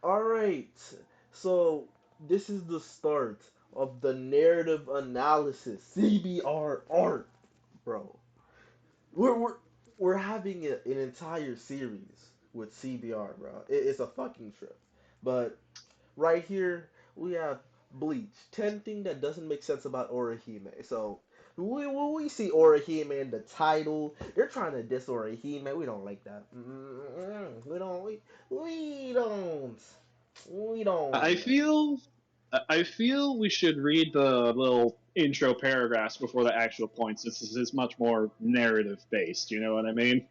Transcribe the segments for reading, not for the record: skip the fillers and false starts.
Alright, so this is the start of the narrative analysis, CBR art, bro. We're we're we're having an entire series with CBR, bro. It's a fucking trip. But right here we have Bleach. 10 things that doesn't make sense about Orihime. So when we see Orihime in the title, they're trying to diss Orihime. We don't like that. We don't. We don't. We I don't. feel I feel we should read the little intro paragraphs before the actual points. This is much more narrative based. You know what I mean?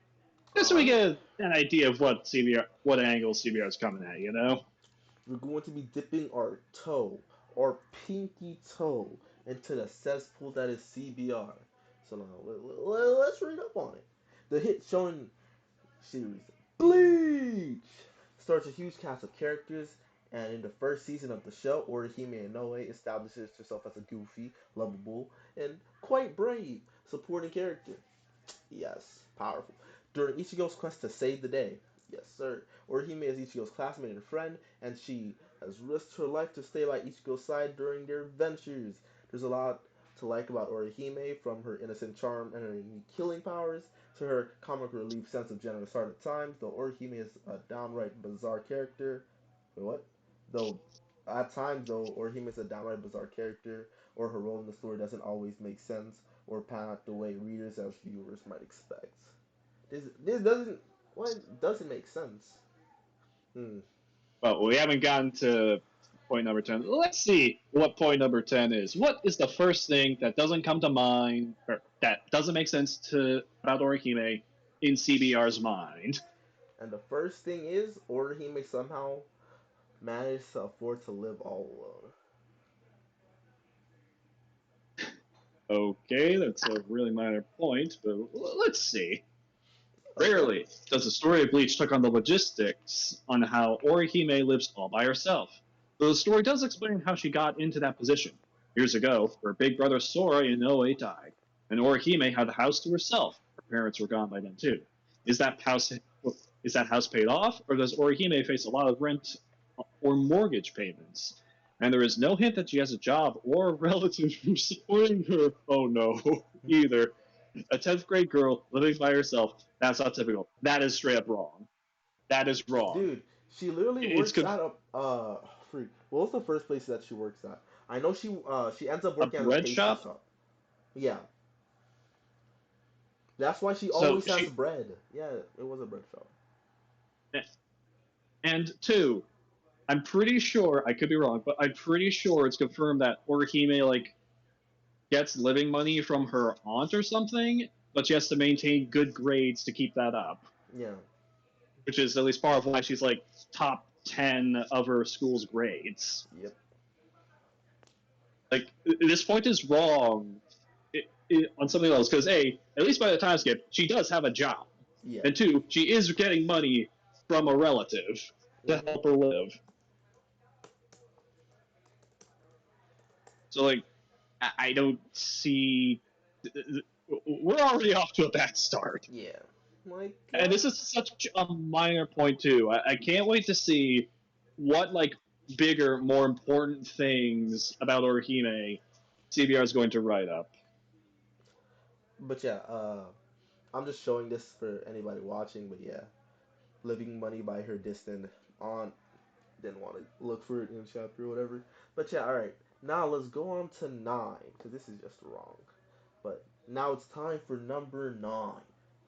Just so we Alright. get an idea of what angle CBR is coming at. You know? We're going to be dipping our toe, our pinky toe, into the cesspool that is CBR. So now let's read up on it. The hit shonen series Bleach starts a huge cast of characters, and in the first season of the show, Orihime Inoue establishes herself as a goofy, lovable, and quite brave supporting character. Yes, powerful. During Ichigo's quest to save the day, yes, sir, Orihime is Ichigo's classmate and friend, and she has risked her life to stay by Ichigo's side during their adventures. There's a lot to like about Orihime, from her innocent charm and her unique killing powers to her comic relief sense of generous heart at times, though Orihime is a downright bizarre character. Wait, what? Though at times, though, Orihime is a downright bizarre character, or her role in the story doesn't always make sense or pan out the way readers as viewers might expect. This doesn't what doesn't make sense. Hmm. But we haven't gotten to point number 10. Let's see what point number 10 is. What is the first thing that doesn't come to mind, or that doesn't make sense to about Orihime in CBR's mind? And the first thing is Orihime somehow managed to afford to live all alone. Okay, that's a really minor point, but let's see. Okay. Rarely does the story of Bleach touch on the logistics on how Orihime lives all by herself, though the story does explain how she got into that position. Years ago, her big brother Sora Inoue died, and Orihime had the house to herself. Her parents were gone by then too. Is that house is that house paid off, or does Orihime face a lot of rent or mortgage payments? And there is no hint that she has a job or relatives who supporting her. Oh no, either. A 10th grade girl living by herself, that's not typical. That is straight up wrong. That is wrong. Dude, she literally It's works at a freak. What was the first place that she works at? I know she ends up a working at a bread pastry shop. shop. Yeah, that's why she So always has she, bread. Yeah, it was a bread shop. and two, I'm pretty sure, I could be wrong, but I'm pretty sure it's confirmed that Orihime, like, gets living money from her aunt or something, but she has to maintain good grades to keep that up, Yeah. which is at least part of why she's, like, top 10 of her school's grades. Yep. Like, this point is wrong on something else, because A, at least by the time skip, she does have a job. Yeah. And two, she is getting money from a relative to Mhm. help her live. So, like, I don't see. We're already off to a bad start. Yeah. Like, And this is such a minor point, too. I can't wait to see what, like, bigger, more important things about Orihime CBR is going to write up. but yeah, I'm just showing this for anybody watching. But yeah, living money by her distant aunt. Didn't want to look for it in the chapter or whatever. But yeah, all right. Now let's go on to 9 because this is just wrong. But now it's time for number 9.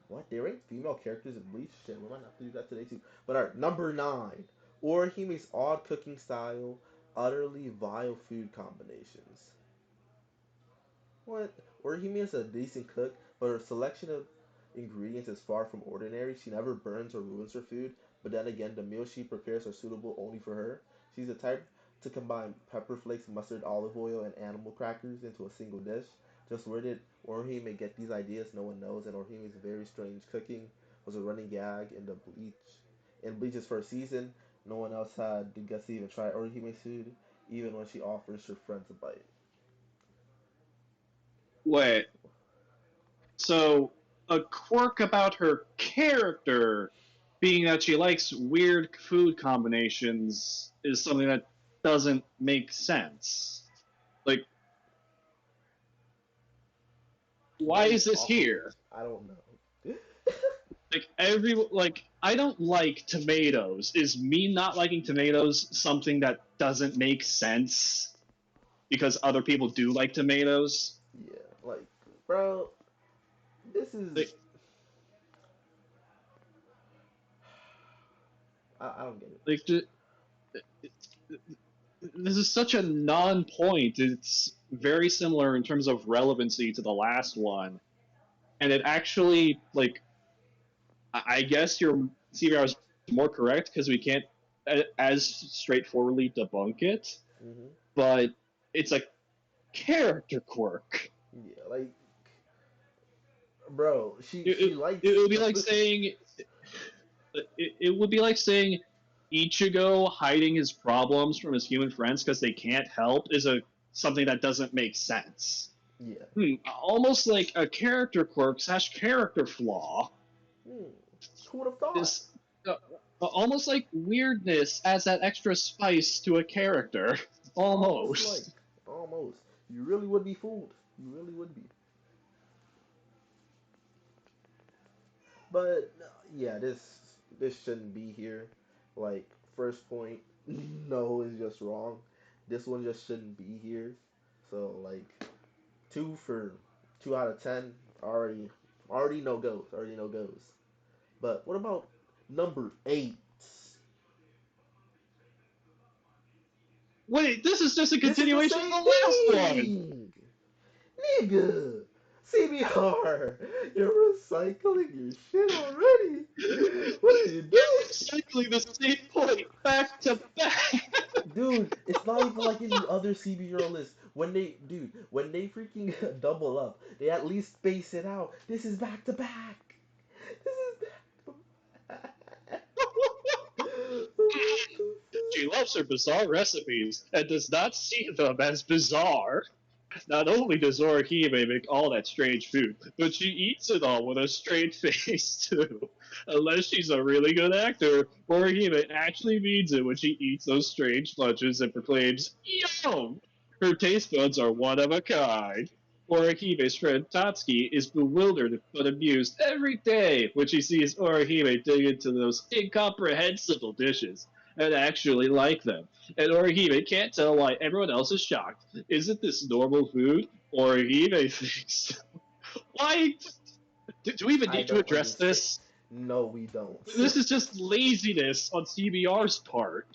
What? There ain't female characters in Bleach? Shit, we might have to do that today too. But alright, number 9. Orihime's odd cooking style, utterly vile food combinations. What? Orihime is a decent cook, but her selection of ingredients is far from ordinary. She never burns or ruins her food, but then again, the meals she prepares are suitable only for her. She's the type to combine pepper flakes, mustard, olive oil, and animal crackers into a single dish. Just where did Orihime get these ideas? No one knows, and Orihime's very strange cooking was a running gag in Bleach's first season. No one else had the guts to even try Orihime's food, even when she offers her friends a bite. Wait, so a quirk about her character being that she likes weird food combinations is something that doesn't make sense. Like, why Very is this awkward. here? I don't know. Like I don't like tomatoes. Is me not liking tomatoes something that doesn't make sense because other people do like tomatoes? Yeah, like, bro, this is. Like, I don't get it. like this is such a non-point. It's very similar in terms of relevancy to the last one, and it actually like I guess your CVR is more correct because we can't as straightforwardly debunk it, Hmm. but it's a character quirk. Yeah, like, bro, It, she it, it likes. would be like saying it would be like saying Ichigo hiding his problems from his human friends because they can't help is a something that doesn't make sense. Yeah. Almost like a character quirk slash character flaw. Hmm. Who would have thought? This almost like weirdness adds that extra spice to a character. Almost like, Almost. almost. You really would be fooled. You really would be. But yeah, this shouldn't be here. Like, first point, no is just wrong. This one just shouldn't be here. So like, two for 2 out of 10. Already, already no goes. Already no goes. But what about number 8? Wait, this is just a This is the continuation of same the last one. thing, nigga. CBR, you're recycling your shit already. What are you You're doing? recycling the same point back to back. Dude, it's not even like any other CBR list. When they freaking double up, they at least space it out. This is back to back. This is back to back. What the She fuck? loves her bizarre recipes and does not see them as bizarre. Not only does Orihime make all that strange food, but she eats it all with a straight face, too. Unless she's a really good actor, Orihime actually means it when she eats those strange lunches and proclaims, Yum! Her taste buds are one of a kind. Orihime's friend Tatsuki is bewildered but amused every day when she sees Orihime dig into those incomprehensible dishes and actually like them. And Orihime can't tell why everyone else is shocked. Isn't this normal food? Orihime thinks. Why? Do we even I need to don't address understand. this? No, we don't. This is just laziness on CBR's part.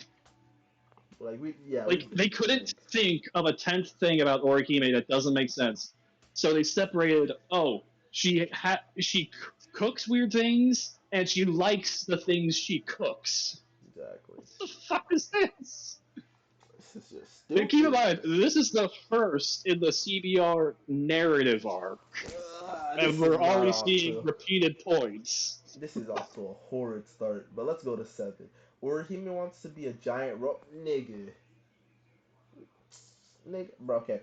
Like yeah, Like, they couldn't like, think of a 10th thing about Orihime that doesn't make sense. So they separated, oh, she cooks weird things, and she likes the things she cooks. exactly. What the fuck is this? This is just And keep in stupid. mind, this is the first in the CBR narrative arc, and This is we're not already off seeing to. repeated points. This is off to a horrid start. But let's go to 7. Orihime wants to be a giant rope, nigga. Nigga, bro. Okay.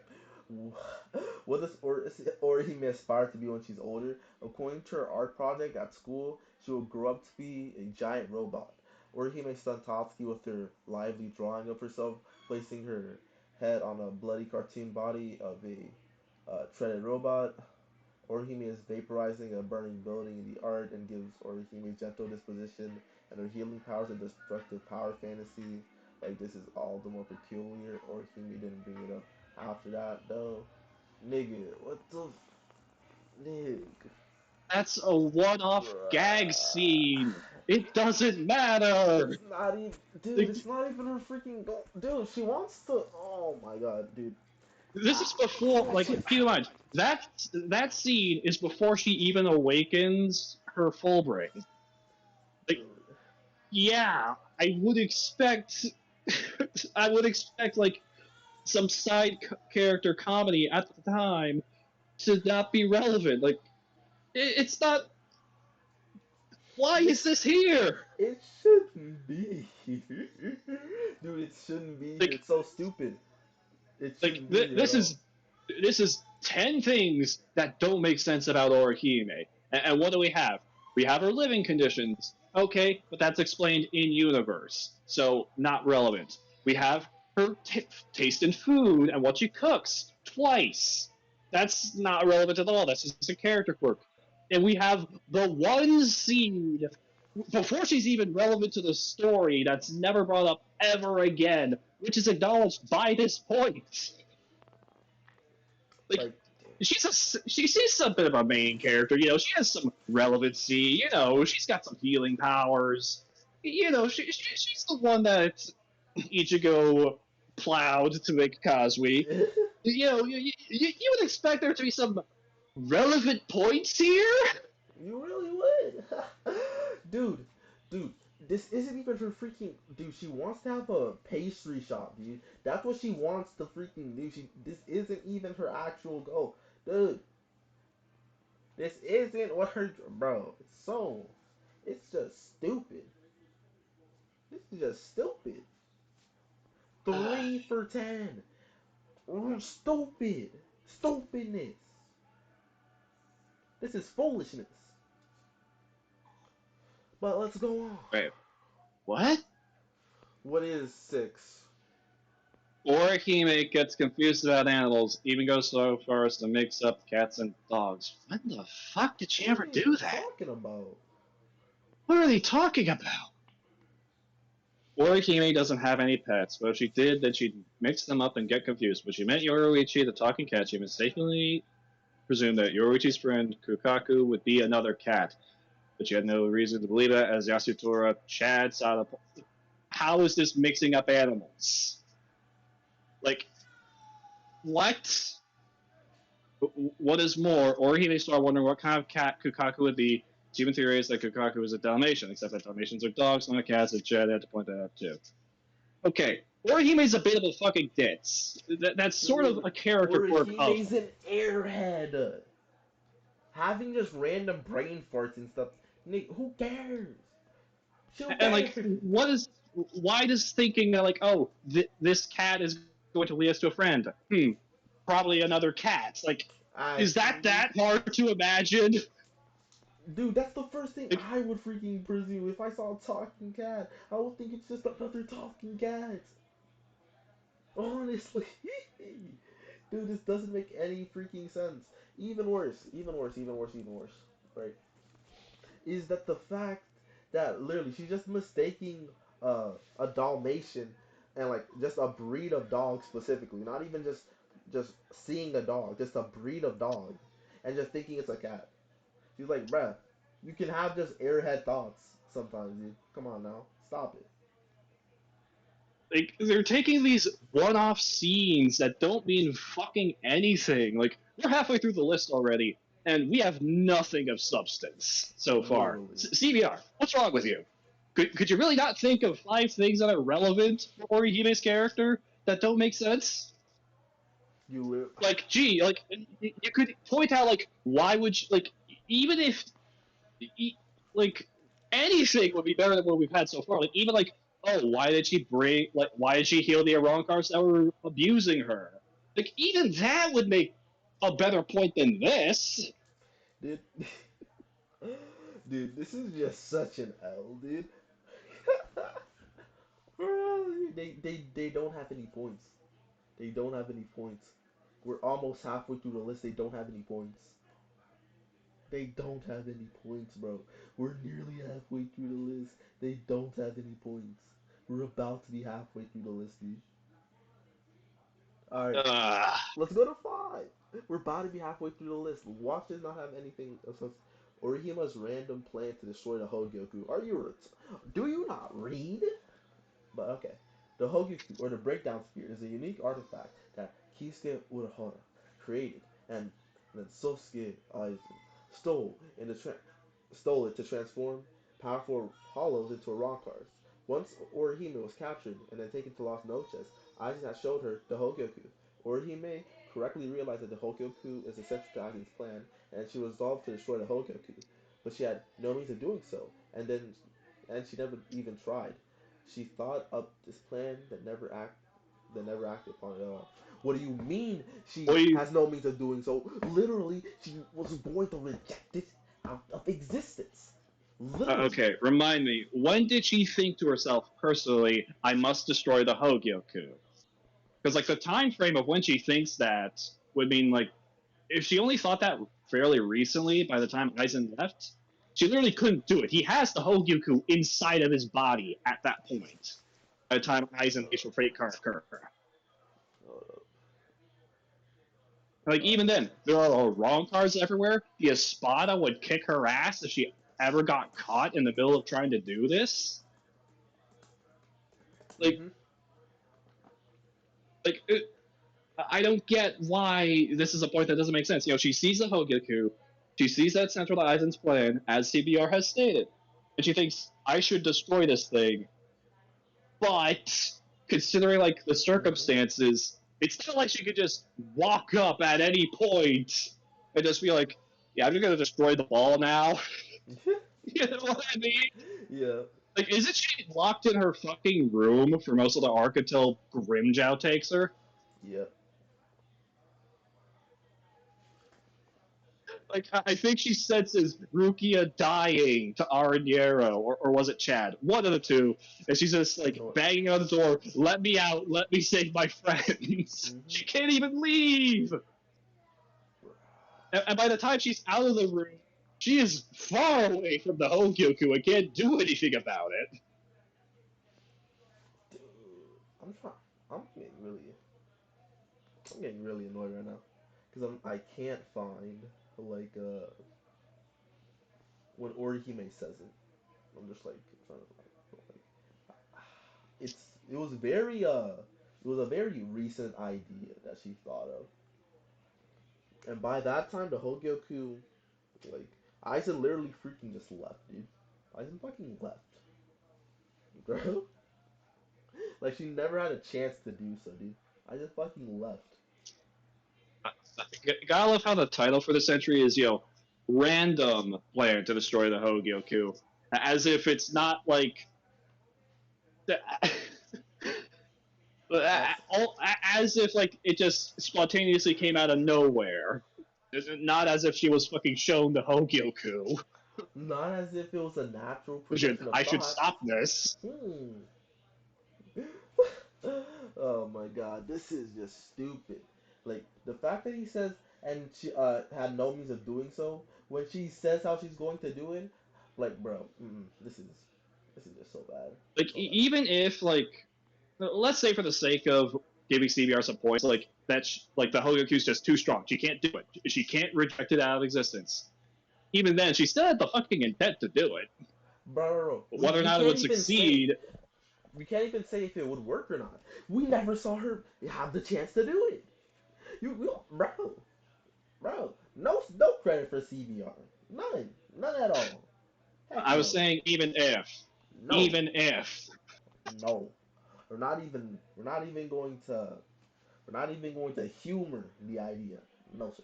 What does Orihime aspire to be when she's older? According to her art project at school, she will grow up to be a giant robot. Orihime stunned Tatsuki with her lively drawing of herself, placing her head on a bloody cartoon body of a treaded robot. Orihime is vaporizing a burning building in the art and gives Orihime gentle disposition and her healing powers a destructive power fantasy. Like, this is all the more peculiar. Orihime didn't bring it up after that though. Nigga, what the nigga? That's a one-off gag Bruh. scene. It doesn't It's matter. not even, dude. Like, It's not even her freaking dude. She wants to. Oh my god, dude. this is before, like, She, keep in mind that scene is before she even awakens her full brain. Like, dude. yeah, I would expect, I would expect like some side character comedy at the time to not be relevant. Like, it's not. Why is This this here? it shouldn't be here, dude. It shouldn't be here. Like, It's so stupid. It like shouldn't be here at all. this is 10 things that don't make sense about Orihime. And what do we have? We have her living conditions. Okay, but that's explained in universe, so not relevant. We have her taste in food and what she cooks twice. That's not relevant at all. That's just a character quirk. And we have the one scene before she's even relevant to the story that's never brought up ever again, which is acknowledged by this point. Like Like, she's a bit of a main character. You know, she has some relevancy. You know, she's got some healing powers. You know, she's the one that Ichigo plowed to make Kazui. you You know, you would expect there to be some relevant points here. really would. dude, dude, this isn't even her freaking. Dude, she wants to have a pastry shop, dude. That's what she wants to freaking do. This isn't even her actual goal. Dude, this isn't what her. Bro, it's so. It's just stupid. This is just stupid. 3 for 10. Stupid. Stupidness. This is foolishness. But let's go on. Wait, what? What is 6? Orihime gets confused about animals, even goes so far as to mix up cats and dogs. When the fuck did she What are ever you do that? talking about? What are they talking about? Orihime doesn't have any pets, but if she did, then she'd mix them up and get confused. When she met Yoruichi, the talking cat, she mistakenly presumed that Yoruichi's friend Kukaku would be another cat, but she had no reason to believe it, as Yasutora Chad saw the. How is this mixing up animals? Like, what? What is more, Orihime started wondering what kind of cat Kukaku would be. She even theorized that Kukaku was a Dalmatian, except that Dalmatians are dogs, not cats, and Chad had to point that out too. Okay, Orihime's a bit of a fucking ditz. That's sort of Dude, a character quirk of Orihime's an airhead. Having just random brain farts and stuff, Nick, who cares? She'll and like care. what is why does thinking that like oh this cat is going to lead us to a friend probably another cat like I, is that hard to imagine dude, that's the first thing like, I would freaking presume. If I saw a talking cat, I would think it's just another talking cat. Honestly. Dude, this doesn't make any freaking sense. Even worse, even worse, even worse, even worse. Right? Is that the fact that literally she's just mistaking a Dalmatian and like just a breed of dog specifically, not even just seeing a dog, just a breed of dog, and just thinking it's a cat. She's like, bruh, you can have just airhead thoughts sometimes, dude. Come on now, stop it. like they're taking these one-off scenes that don't mean fucking anything like we're halfway through the list already and we have nothing of substance so far Literally, cbr what's wrong with you could you really not think of 5 things that are relevant for Orihime's character that don't make sense you live. like gee like you could point out like why would you like even if like anything would be better than what we've had so far like even like oh why did she bring like why did she heal the Aroncars that were abusing her like even that would make a better point than this Dude, dude, this is just such an L, dude. They don't have any points. They don't have any points. We're almost halfway through the list. They don't have any points. They don't have any points, bro. We're nearly halfway through the list. They don't have any points. We're about to be halfway through the list, dude. All right, uh, let's go to 5. We're about to be halfway through the list. Watch does not have anything. Orihima's random plan to destroy the Hogyoku. Do you not read? But okay. The Hogyoku, or the Breakdown Spear, is a unique artifact that Kisuke Urahara created, and then Sosuke Aizen stole, in the stole it to transform powerful hollows into Rockars. Once Orihime was captured and then taken to Las Noches, Aizen had showed her the Hogyoku. Orihime correctly realized that the Hogyoku is essential to Aizen's plan, and she resolved to destroy the Hogyoku, but she had no means of doing so, and she never even tried. She thought up this plan that never acted upon it at all. What do you mean she what do you has no means of doing so? Literally, she was going to reject it out of existence. Literally. Okay, remind me, when did she think to herself personally, I must destroy the Hogyoku? Because like the time frame of when she thinks that would mean like if she only thought that fairly recently by the time Aizen left, she literally couldn't do it. He has the Hogyoku inside of his body at that point. By the time Aizen Uh, facial trait car occur. hold Like up. even then, there are wrong cards everywhere. The Espada would kick her ass if she ever got caught in the middle of trying to do this. Like, Mm-hmm. like I don't get why this is a point that doesn't make sense. You know, she sees the Hogyoku, she sees that central to Aizen's plan, as CBR has stated, and she thinks I should destroy this thing. But considering like the Mm-hmm. circumstances, it's not like she could just walk up at any point and just be like, "Yeah, I'm just gonna destroy the ball now." You know what I mean? Yeah. Like, isn't she locked in her fucking room for most of the arc until Grimjow takes her? Yep. Like, I think she senses Rukia dying to Aranyero, or was it Chad? One of the two. And she's just, like, No. banging on the door, let me out, let me save my friends. Mm-hmm. She can't even leave. And by the time she's out of the room, she is far away from the Hogyoku and can't do anything about it. Dude, I'm trying. I'm getting really. I'm getting really annoyed right now because I can't find like when Orihime says it. I'm just like trying to like it was very it was a very recent idea that she thought of, and by that time the Hogyoku like Aizen literally freaking just left, dude. Aizen fucking left, bro. Like she never had a chance to do so, dude. Aizen fucking left. Gotta love how the title for this entry is, random plan to destroy the Hogyoku. As if it's not like That's as if like it just spontaneously came out of nowhere. Not as if she was fucking shown the Hogyoku. not as if it was a natural progression of I should thoughts. stop this. Hmm. Oh my god, this is just stupid. Like the fact that he says and she had no means of doing so when she says how she's going to do it, like bro, this is just so bad, Like so bad. even if like let's say for the sake of giving CBR some points, like like the Hogyoku's just too strong. She can't do it. She can't reject it out of existence. Even then, she still had the fucking intent to do it. Bro, But whether or we not it can't would even say succeed, if it would work or not. We never saw her have the chance to do it. Bro, no credit for CBR, none at all. Heck I was no, saying no, even if, no. We're not even going to humor the idea. No sir,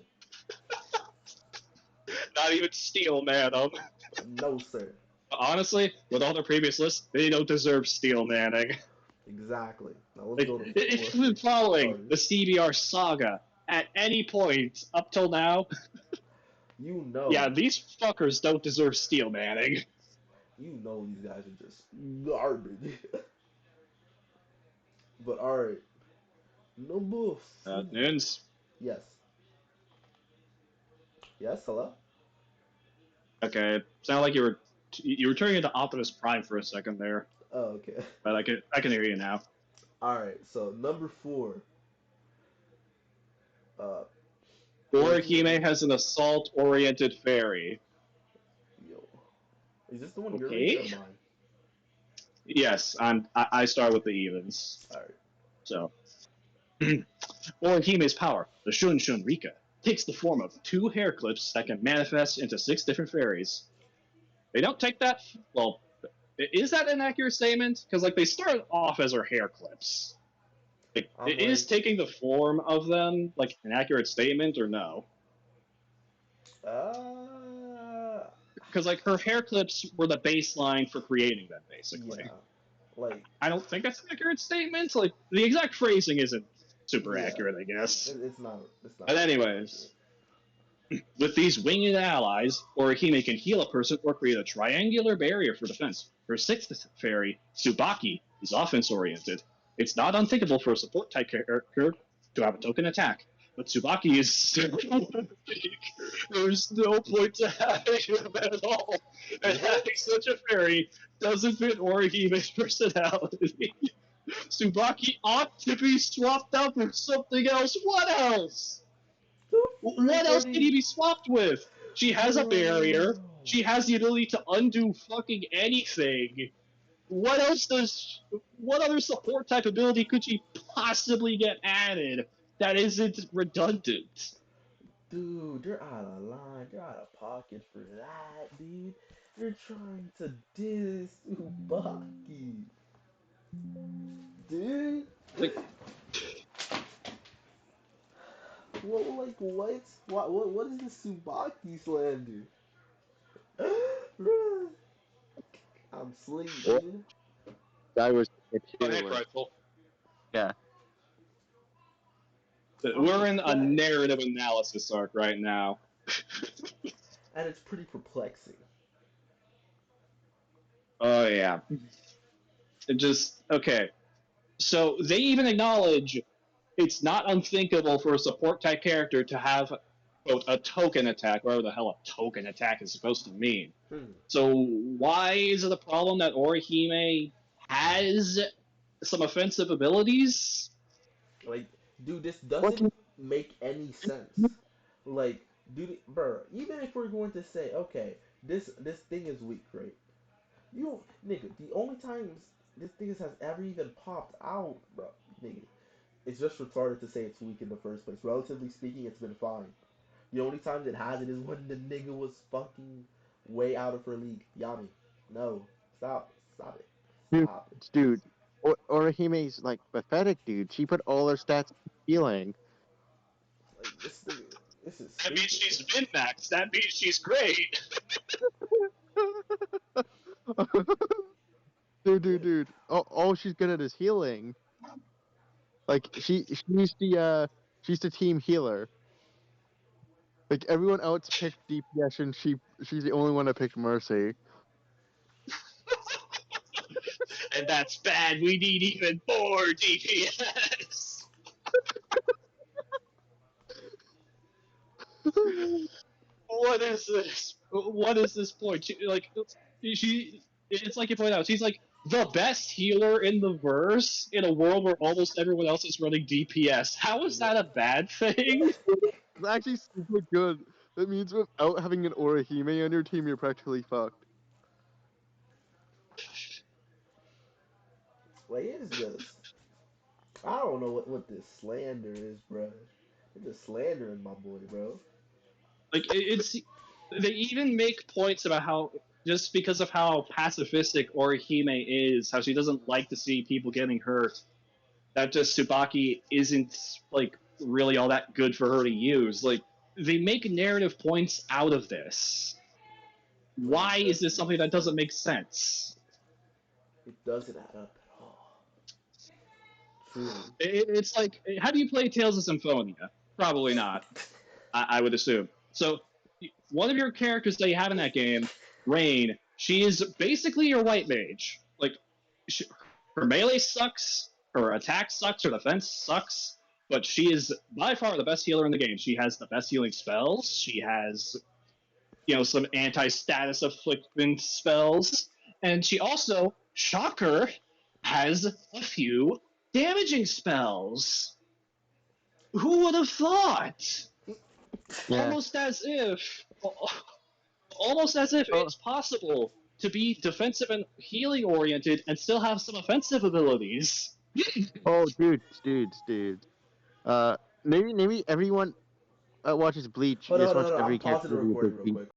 not even Steel Manning. no sir. Honestly, with all their previous lists, they don't deserve Steel Manning. Exactly. Now let's Like, go to if four you've been following the starters. CBR saga at any point up till now, You know, yeah, these fuckers don't deserve Steel Manning. you know these guys are just garbage. But all right, number four. Nunes. Yes, yes. Hello. Okay, it sounded like you were turning into Optimus Prime for a second there, Oh, okay. but I can hear you now. All right. So number four. Uh, Orihime. Orihime has an assault-oriented fairy. Yo, is this the one you're reading or Okay. mine? Yes, I start with the evens. All right. So, Orihime's power, the Shun Shun Rika, takes the form of two hair clips that can manifest into six different fairies. They don't take that. Well, is that an accurate statement? Because like they start off as her hair clips. Like, I'm is like, taking the form of them like an accurate statement or no? uh, Because like her hair clips were the baseline for creating them, basically. yeah, like, I don't think that's an accurate statement. Like the exact phrasing isn't super yeah, accurate, I guess. it's not But super anyways, accurate. With these winged allies, Orihime can heal a person or create a triangular barrier for defense. Her sixth fairy, Tsubaki, is offense oriented. It's not unthinkable for a support type character to have a token attack, but Tsubaki is so weak. There's no point to having him at all. And having such a fairy doesn't fit Orihime's personality. Tsubaki ought to be swapped out for something else. What else? What else can he be swapped with? She has a barrier. She has the ability to undo fucking anything. What else does? What other support type ability could she possibly get added that isn't redundant? Dude, you're out of line. You're out of pocket for that, dude. You're trying to diss Ubaki. Dude. Like, Like what? What is this Subaki slander? Bruh. I'm sleep, Well, dude. guy was go ahead, too. Rifle. Yeah. We're in a narrative analysis arc right now. And it's pretty perplexing. Oh yeah. It just okay. So they even acknowledge it's not unthinkable for a support type character to have quote a token attack, whatever the hell a token attack is supposed to mean. So why is it a problem that Orihime has some offensive abilities? Like, dude, this doesn't make any sense. Like, dude, bro, even if we're going to say, okay, this thing is weak, right? You, nigga, the only times this thing has ever even popped out, bro, nigga, it's just retarded to say it's weak in the first place. Relatively speaking, it's been fine. The only time it hasn't is when the nigga was fucking way out of her league. Yami, no, stop it, Dude, stop it. dude. Orihime's like pathetic, dude. She put all her stats healing. Like this thing, this is That means stupid. she's min max. That means she's great. dude. All she's good at is healing. Like she's the team healer. Like everyone else picked DPS and she's the only one that picked Mercy. And that's bad. We need even more DPS. What is this? What is this point? It's like you point out, she's like the best healer in the verse in a world where almost everyone else is running DPS. How is that a bad thing? It's actually super good. That means without having an Orihime on your team, you're practically fucked. Like it's just, I don't know what this slander is, bro. It's just slandering my boy, bro. Like it's they even make points about how just because of how pacifistic Orihime is, how she doesn't like to see people getting hurt, that just Tsubaki isn't like really all that good for her to use. Like they make narrative points out of this. Why is this something that doesn't make sense? It doesn't add up at all. Truly. It's like, how do you play Tales of Symphonia? Probably not, I would assume. So, one of your characters that you have in that game, Rain, she is basically your white mage. Like, her melee sucks, her attack sucks, her defense sucks, but she is by far the best healer in the game. She has the best healing spells. She has, some anti-status afflictment spells, and she also, shocker, has a few damaging spells. Who would have thought? Yeah. Almost as if it's possible to be defensive and healing oriented and still have some offensive abilities. Oh, dudes. Maybe everyone watches Bleach. Hold Just on, watch hold on. every I'm pausing character the review recording of real Bleach. quick.